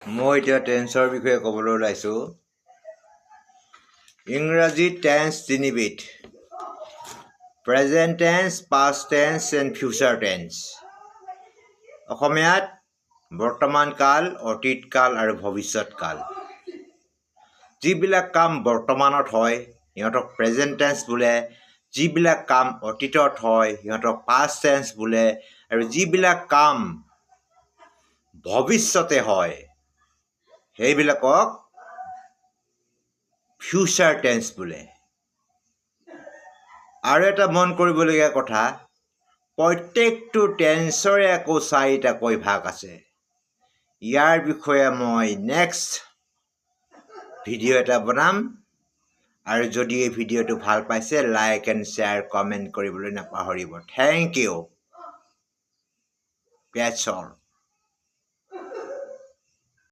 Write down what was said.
মই এতিয়া টেন্সৰ বিষয়ে ক'বলৈ ওলাইছোঁ। ইংৰাজী টেন্স তিনিবিধ: present tense, past tense and future tense. অসমীয়াত বৰ্তমান কাল, অতীত কাল আৰু ভৱিষ্যত কাল। যিবিলাক কাম বৰ্তমানত হয় সিহঁতক প্ৰেজেণ্ট টেন্স বোলে, যিবিলাক কাম অতীতত হয় সিহঁতক পাষ্ট টেন্স বোলে, আৰু যিবিলাক কাম ভৱিষ্যতে হয় সেইবিলাকক ফিউচাৰ টেন্স বোলে। আৰু এটা মন কৰিবলগীয়া কথা, প্ৰত্যেকটো টেন্সৰে আকৌ 4টাকৈ ভাগ আছে। ইয়াৰ বিষয়ে মই নেক্সট ভিডিঅ' এটা বনাম। আৰু যদি এই ভিডিঅ'টো ভাল পাইছে, লাইক এণ্ড শ্বেয়াৰ কমেণ্ট কৰিবলৈ নাপাহৰিব। Thank you. That's all.